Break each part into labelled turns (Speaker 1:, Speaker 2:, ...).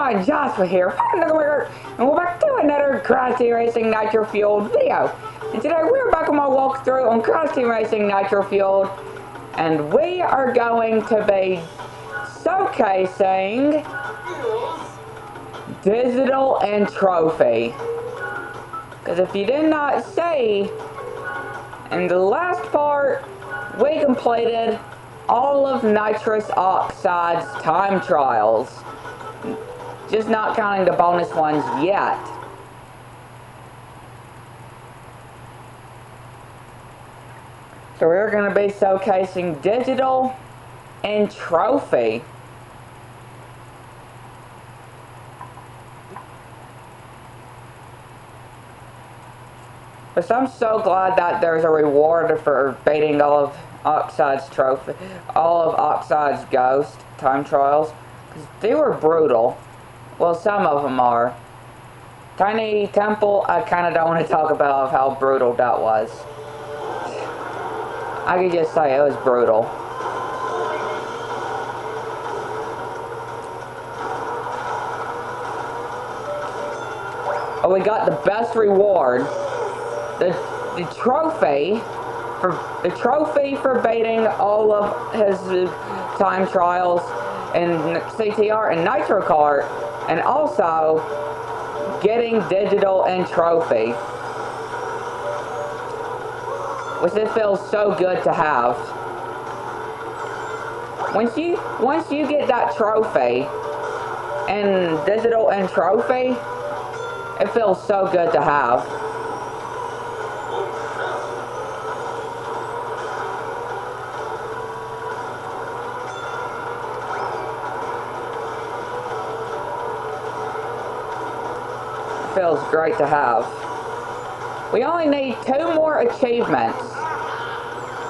Speaker 1: everyone, Joshua here, and we're back to another Crash Team Racing Nitro-Fueled video. And today we're back on my walkthrough on Crash Team Racing Nitro-Fueled, and we are going to be showcasing Digital and Trophy. Because if you did not see, in the last part, we completed all of nitrous oxide's time trials. Just not counting the bonus ones yet. So we're going to be showcasing Digital and Trophy. But I'm so glad that there's a reward for beating all of Oxide's trophy, all of Oxide's ghost time trials, because they were brutal. Well, some of them are. Tiny Temple, I kind of don't want to talk about how brutal that was. I could just say it was brutal. Oh, we got the best reward. The trophy for beating all of his time trials in CTR and Nitro Kart, and also getting Digital and Trophy, which it feels so good to have. Once you get that trophy and Digital and Trophy, it feels so good to have. Feels great to have. We only need 2 more achievements,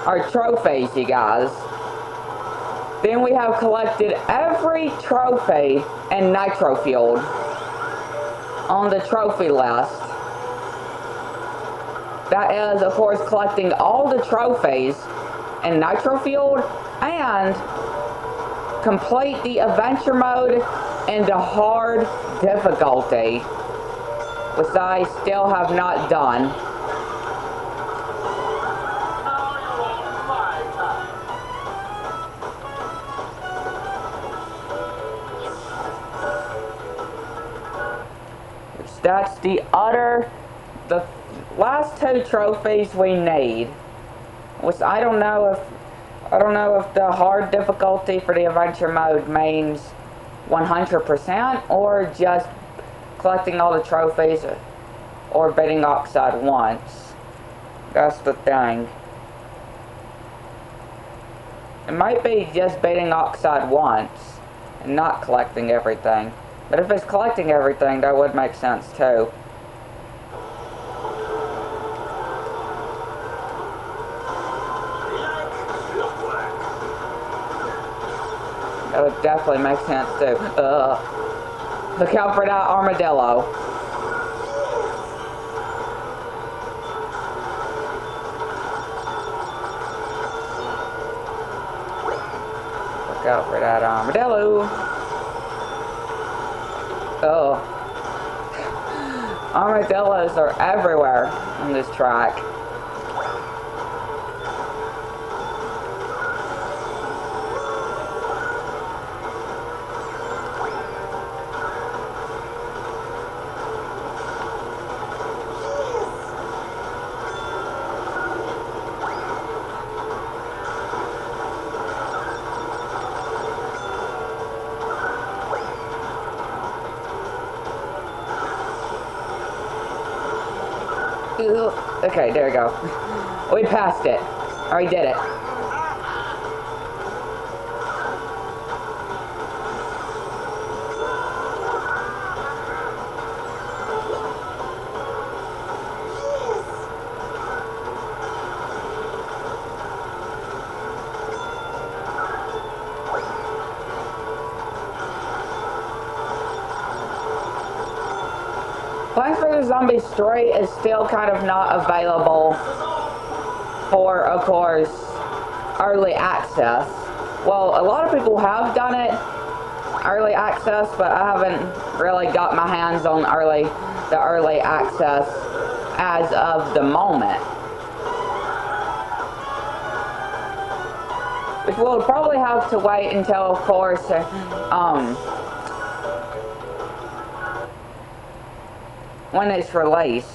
Speaker 1: or trophies, you guys. Then we have collected every trophy in Nitro-Fueled on the trophy list. That is, of course, collecting all the trophies in Nitro-Fueled and complete the adventure mode in the hard difficulty, which I still have not done. Which that's the last 2 trophies we need. Which I don't know if the hard difficulty for the adventure mode means 100% or just collecting all the trophies or beating Oxide once. That's the thing. It might be just beating Oxide once and not collecting everything. But if it's collecting everything, that would make sense too. That would definitely make sense too. Look out for that armadillo. Look out for that armadillo. Oh. Armadillos are everywhere on this track. Okay, there we go. We passed it. Or we did it. Plants vs. Zombies 3 is still kind of not available for, of course, early access. Well, a lot of people have done it, early access, but I haven't really got my hands on the early access as of the moment. Which we'll probably have to wait until, of course, when it's released.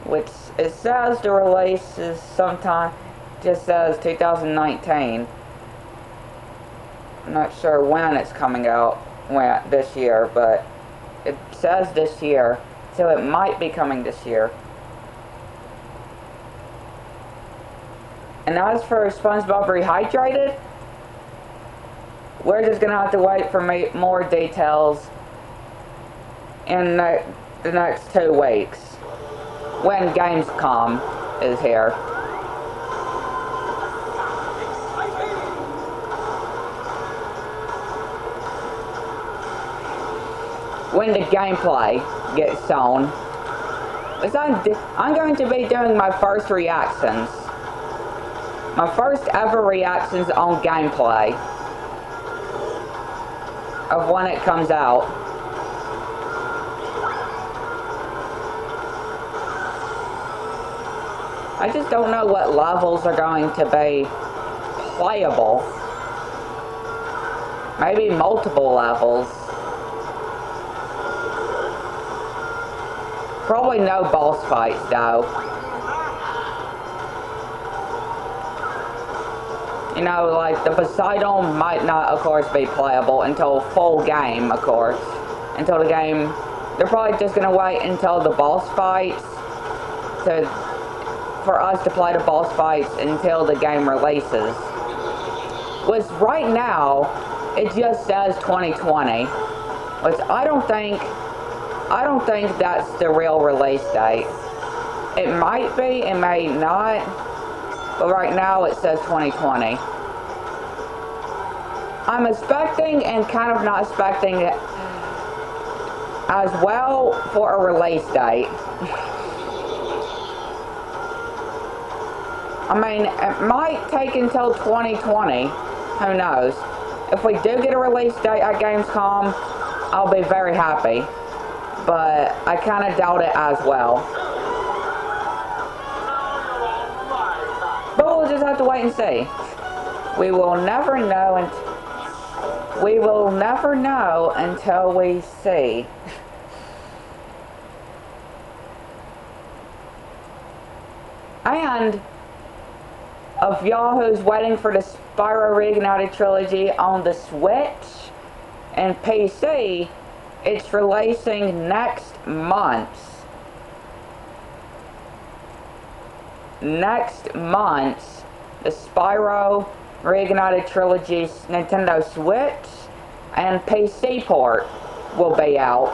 Speaker 1: Which it says the release is sometime, just says 2019. I'm not sure when it's coming out this year, but it says this year, so it might be coming this year. And as for SpongeBob Rehydrated, we're just gonna have to wait for more details in the next 2 weeks when Gamescom is here. When the gameplay gets shown. I'm going to be doing my first reactions. My first ever reactions on gameplay of when it comes out. I just don't know what levels are going to be playable. Maybe multiple levels. Probably no boss fights though. You know, like the Poseidon might not, of course, be playable until full game, of course. Until the game, they're probably just gonna wait until the boss fights for us to play the boss fights until the game releases. Which right now, it just says 2020, which I don't think that's the real release date. It might be, it may not, but right now it says 2020. I'm expecting and kind of not expecting it as well for a release date. I mean, it might take until 2020, who knows. If we do get a release date at Gamescom, I'll be very happy. But I kind of doubt it as well. But we'll just have to wait and see. We will never know until we see. And of y'all who's waiting for the Spyro Reignited trilogy on the Switch and PC, it's releasing next month. Next month, the Spyro Reignited Trilogy's Nintendo Switch and PC port will be out.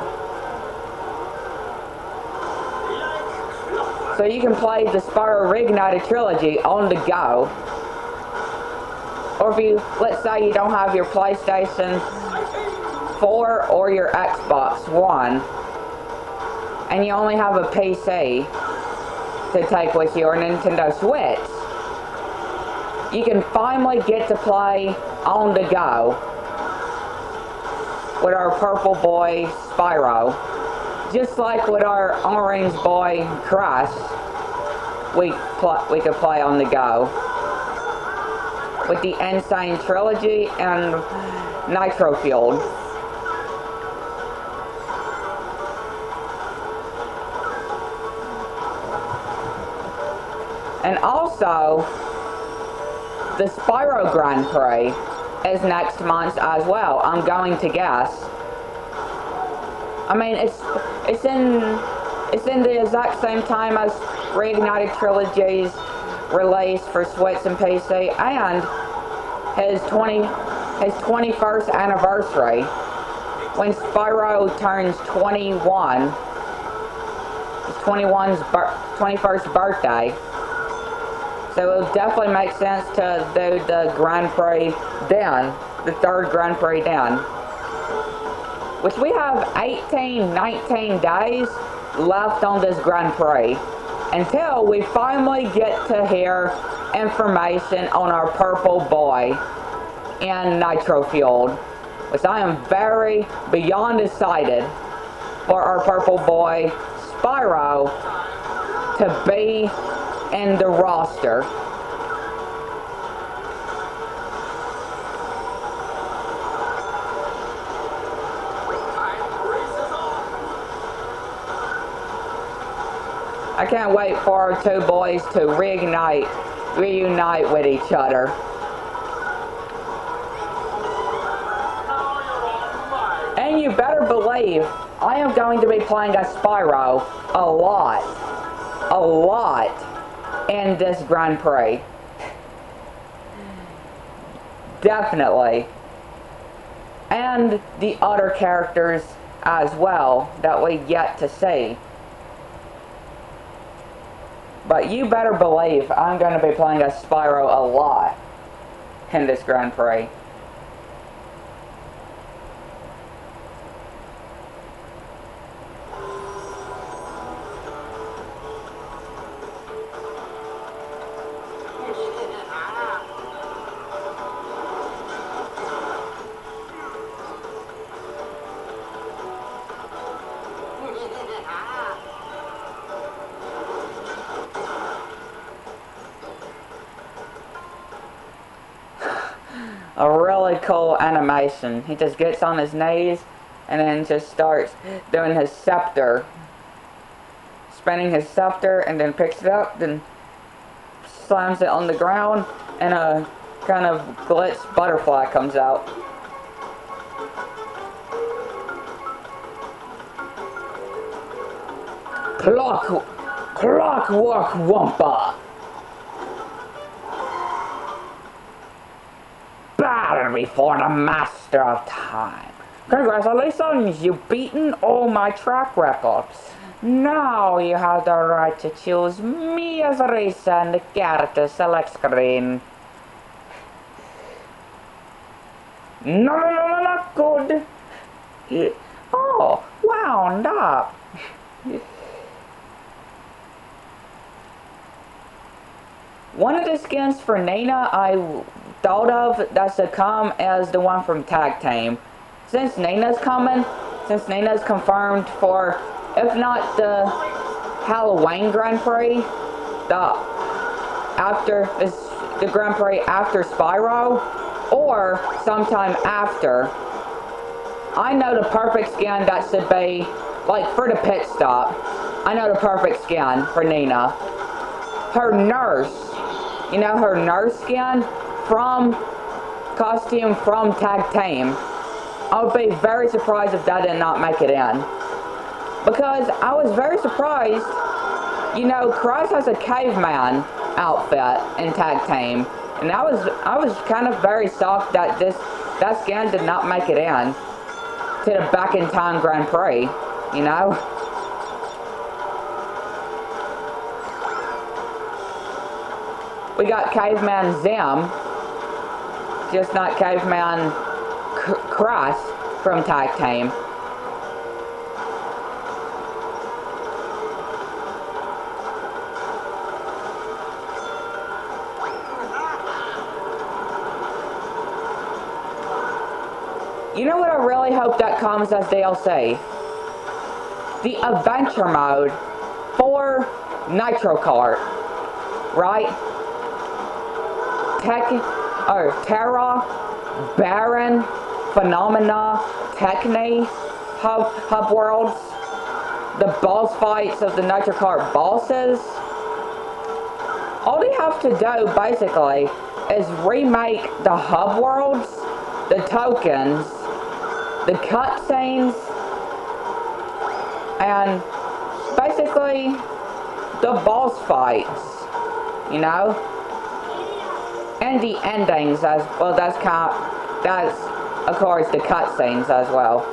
Speaker 1: So you can play the Spyro Reignited Trilogy on the go. Or if you, let's say you don't have your PlayStation 4 or your Xbox One, and you only have a PC to take with you or Nintendo Switch, you can finally get to play on the go with our purple boy Spyro. Just like with our orange boy Crash, we could play on the go with the Insane Trilogy and Nitro-Fueled. And also, the Spyro Grand Prix is next month as well, I'm going to guess. I mean, it's in the exact same time as Reignited Trilogy's release for Switch and PC, and his 21st anniversary, when Spyro turns 21, his 21st birthday. So it would definitely make sense to do the Grand Prix then, the third Grand Prix then. Which we have 19 days left on this Grand Prix until we finally get to hear information on our purple boy and Nitro-Fueled, which I am very beyond excited for our purple boy Spyro to be in the roster. I can't wait for our two boys to reunite with each other. And you better believe I am going to be playing as Spyro a lot in this Grand Prix. Definitely. And the other characters as well that we yet to see. But you better believe I'm going to be playing as Spyro a lot in this Grand Prix. A really cool animation. He just gets on his knees and then just starts doing his scepter. Spinning his scepter and then picks it up, then slams it on the ground and a kind of glitch butterfly comes out. Clockwork wumpa. Battle before the master of time. Congratulations, you've beaten all my track records. Now you have the right to choose me as a racer in the character select screen. No, not good. Oh, wound up. One of the skins for Nina I thought of that's to come is the one from Tag Team. Since Nina's coming, since Nina's confirmed for, if not the Halloween Grand Prix, the Grand Prix after Spyro, or sometime after, I know the perfect skin that should be, like for the pit stop, I know the perfect skin for Nina. Her nurse, you know, her nurse skin from costume from Tag Team. I would be very surprised if that did not make it in. Because I was very surprised, you know, Christ has a caveman outfit in Tag Team. And I was kind of very shocked that that skin did not make it in to the Back in Time Grand Prix, you know? We got Caveman Zim, just not Caveman Christ from Tag Team. You know what I really hope that comes as DLC? The adventure mode for Nitro Kart, right? Terra, Baron, Phenomena, Techni, Hub Worlds, the boss fights of the Nitro Kart bosses. All they have to do, basically, is remake the Hub Worlds, the tokens, the cutscenes, and basically the boss fights, you know? And the endings as well. That's of course the cutscenes as well.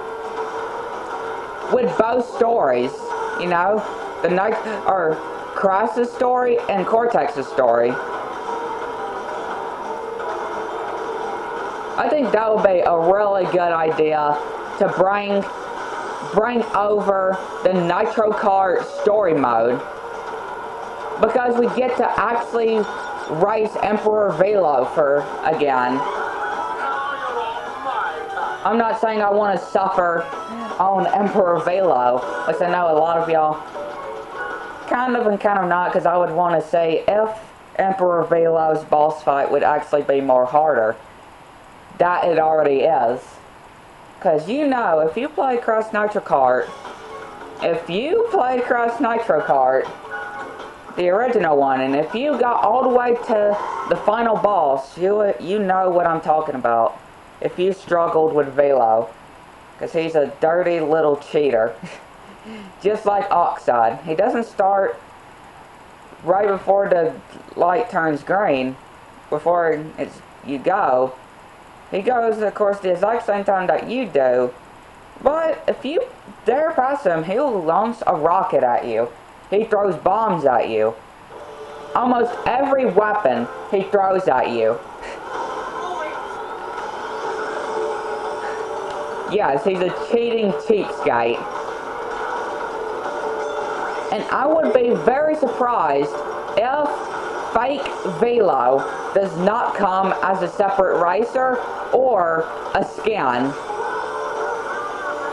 Speaker 1: With both stories, you know, Cross's story and Cortex's story. I think that would be a really good idea to bring over the Nitro Kart story mode, because we get to actually race Emperor Velo again. I'm not saying I want to suffer on Emperor Velo, which I know a lot of y'all kind of and kind of not, because I would want to say if Emperor Velo's boss fight would actually be more harder. That it already is. Because you know, if you play Cross Nitro Kart, the original one, and if you got all the way to the final boss, you know what I'm talking about. If you struggled with Velo. Because he's a dirty little cheater. Just like Oxide. He doesn't start right before the light turns green. Before you go. He goes, of course, the exact same time that you do. But if you dare pass him, he'll launch a rocket at you. He throws bombs at you. Almost every weapon he throws at you. Yes, he's a cheating cheapskate. And I would be very surprised if fake Velo does not come as a separate racer or a skin.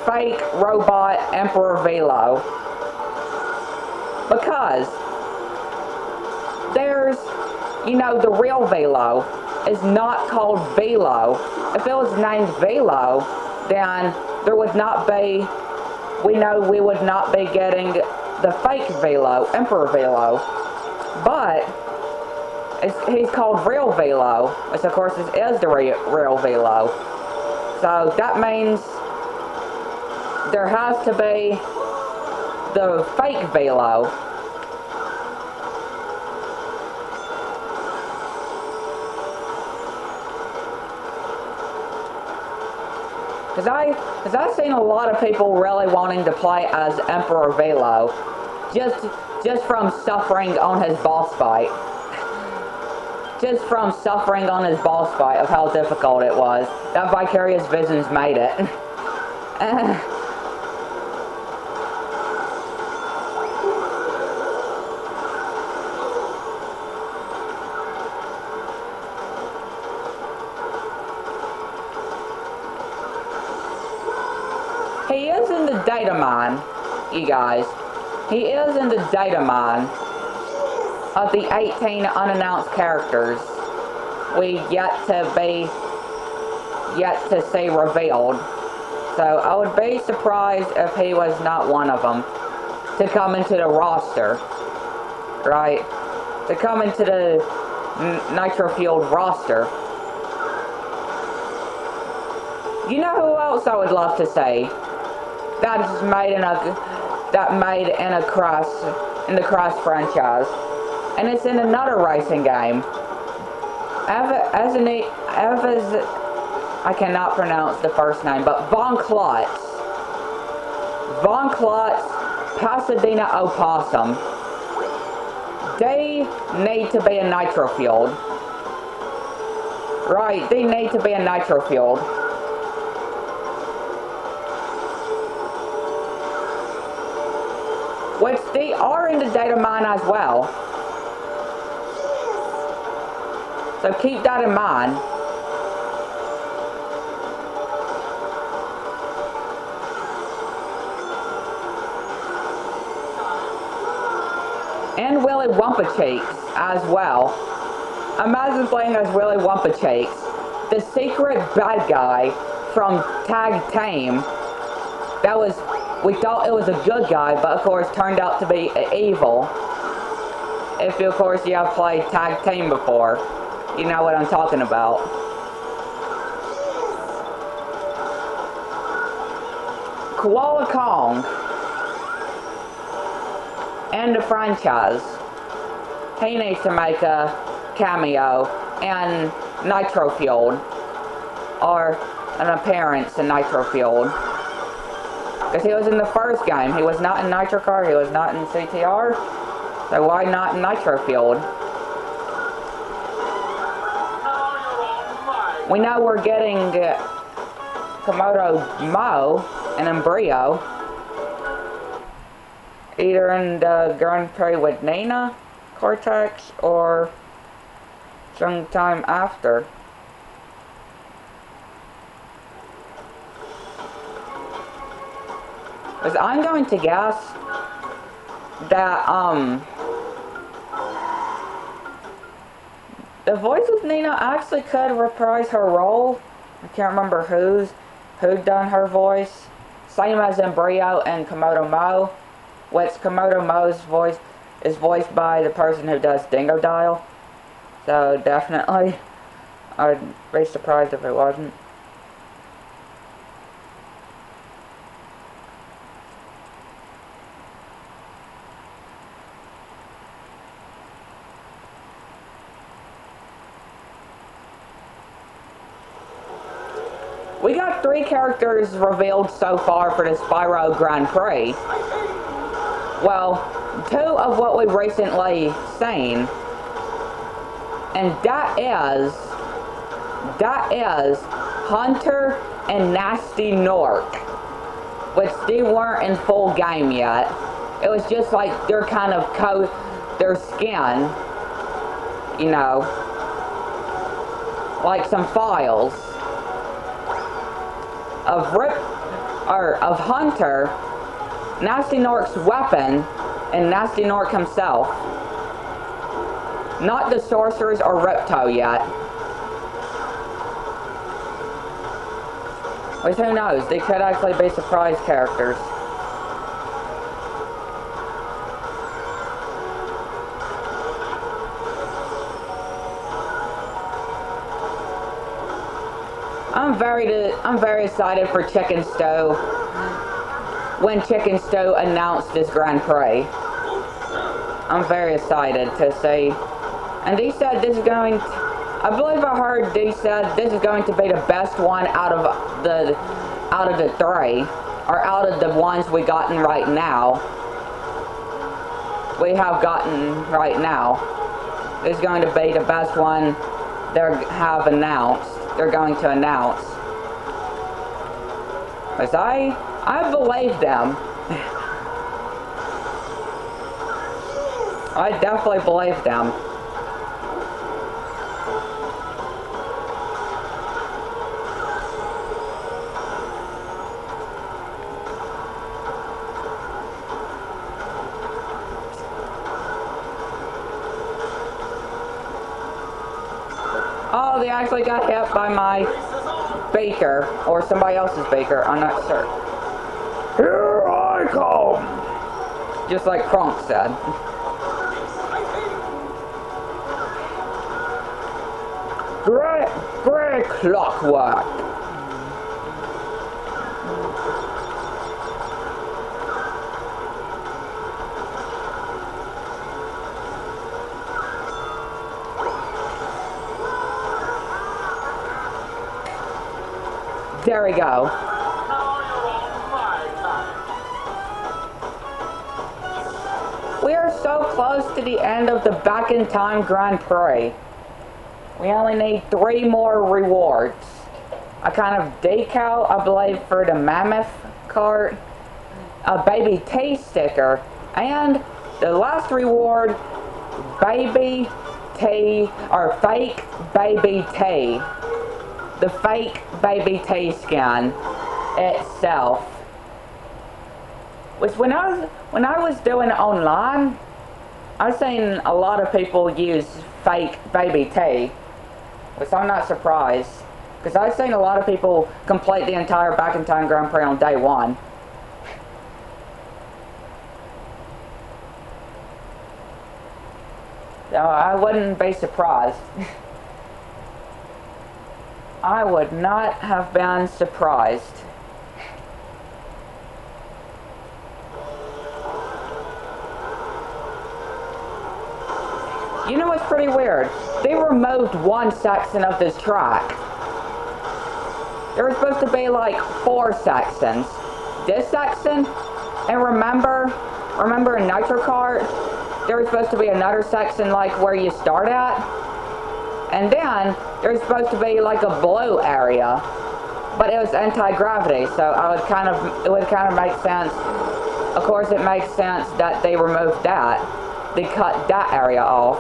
Speaker 1: Fake robot Emperor Velo. Because there's, you know, the real Velo is not called Velo. If it was named Velo, then there would not be, we know we would not be getting the fake Velo, Emperor Velo. But he's called Real Velo, which of course is the real Velo. So that means there has to be the fake Velo. Because I've seen a lot of people really wanting to play as Emperor Velo, just from suffering on his boss fight. Just from suffering on his boss fight of how difficult it was. That Vicarious Visions made it. He is in the data mine, you guys. He is in the data mine of the 18 unannounced characters we yet to see revealed. So I would be surprised if he was not one of them to come into the roster, right? To come into the Nitro-Fueled roster. You know who else I would love to see? That's made in the Cross franchise, and it's in another racing game. I cannot pronounce the first name, but Von Klotz, Pasadena Opossum. They need to be a Nitro-Fueled. Right, they need to be a Nitro-Fueled. Which they are in the data mine as well. So keep that in mind. And Willy Wumpa Cheeks as well. Imagine playing as Willy Wumpa Cheeks, the secret bad guy from Tag Team. We thought it was a good guy, but of course turned out to be evil. If of course you have played Tag Team before, you know what I'm talking about. Koala Kong and the franchise, he needs to make a cameo in Nitro-Fueled, or an appearance in Nitro-Fueled. Because he was in the first game. He was not in Nitro Kart, he was not in CTR. So why not in Nitro-Fueled? We know we're getting Komodo Mo and Embryo. Either in the Grand Prix with Nina, Cortex, or sometime after. Because I'm going to guess that, the voice with Nina actually could reprise her role. I can't remember who done her voice. Same as in Brio and Komodo Mo, which Komodo Mo's voice is voiced by the person who does Dingo Dial. So definitely, I'd be surprised if it wasn't. We got 3 characters revealed so far for the Spyro Grand Prix. Well, 2 of what we've recently seen, and that is Hunter and Nasty Nork, which they weren't in full game yet. It was just like their kind of their skin, you know, like some files of Hunter, Nasty Nork's weapon, and Nasty Nork himself. Not the sorcerers or Ripto yet. Which who knows, they could actually be surprise characters. I'm very excited for Chicken Stow when Chicken Stow announced this Grand Prix. I'm very excited to see. And he said this is going to, I believe I heard he said this is going to be the best one out of the 3, or out of the ones we gotten right now. We have gotten right now. This is going to be the best one they're going to announce. Because I believe them. I definitely believe them. Oh, they actually got hit by my beaker, or somebody else's beaker, I'm not sure. Here I come! Just like Kronk said. Great Clockwork! There we go. We are so close to the end of the Back in Time Grand Prix. We only need 3 more rewards. A kind of decal, I believe, for the Mammoth cart, a Baby T sticker, and the last reward, Baby T, or Fake Baby T. The fake Baby T skin itself. Which when I was doing it online, I was seeing a lot of people use fake Baby T, which I'm not surprised, because I've seen a lot of people complete the entire Back in Time Grand Prix on day 1. So I wouldn't be surprised. I would not have been surprised. You know what's pretty weird? They removed one section of this track. There were supposed to be like 4 sections. This section, and remember in Nitro Kart, there was supposed to be another section like where you start at. And then there's supposed to be like a blue area, but it was anti-gravity, so it would kind of make sense. Of course, it makes sense that they removed that. They cut that area off,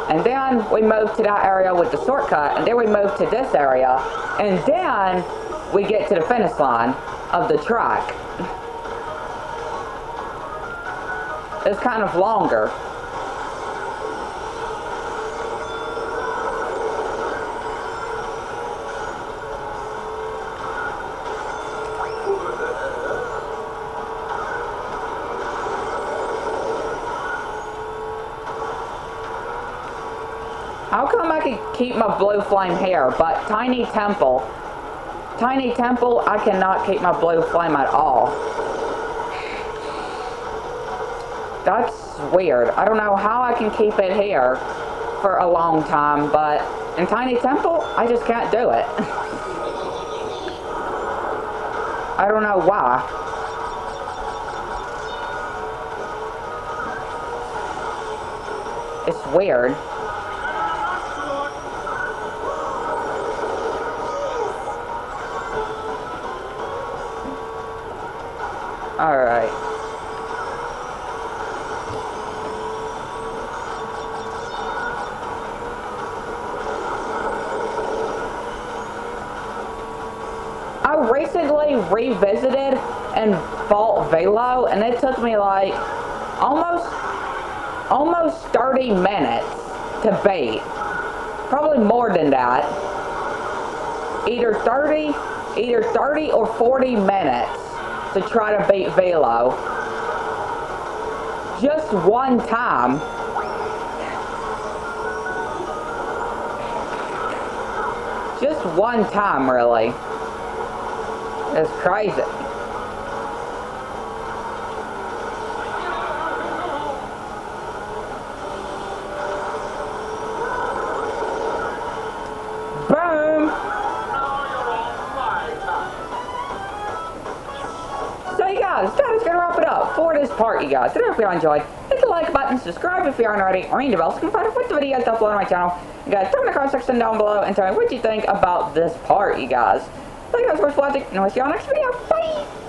Speaker 1: and then we moved to that area with the shortcut, and then we moved to this area, and then we get to the finish line of the track. is kind of longer. How come I can keep my blue flame here, but Tiny Temple, I cannot keep my blue flame at all? That's weird. I don't know how I can keep it here for a long time, but in Tiny Temple, I just can't do it. I don't know why. It's weird. Alright. I recently revisited and fought Velo, and it took me like almost 30 minutes to beat. Probably more than that. Either 30 or 40 minutes to try to beat Velo. Just one time. Just one time, really. It's crazy. Boom! So you guys, that is going to wrap it up for this part, you guys. So if you enjoyed, hit the like button, subscribe if you aren't already, ring the bell so you can find out what the videos upload on my channel. You guys, throw in the comment section down below and tell me what you think about this part, you guys. Thank you guys for watching, and I'll see you on the next video. Bye!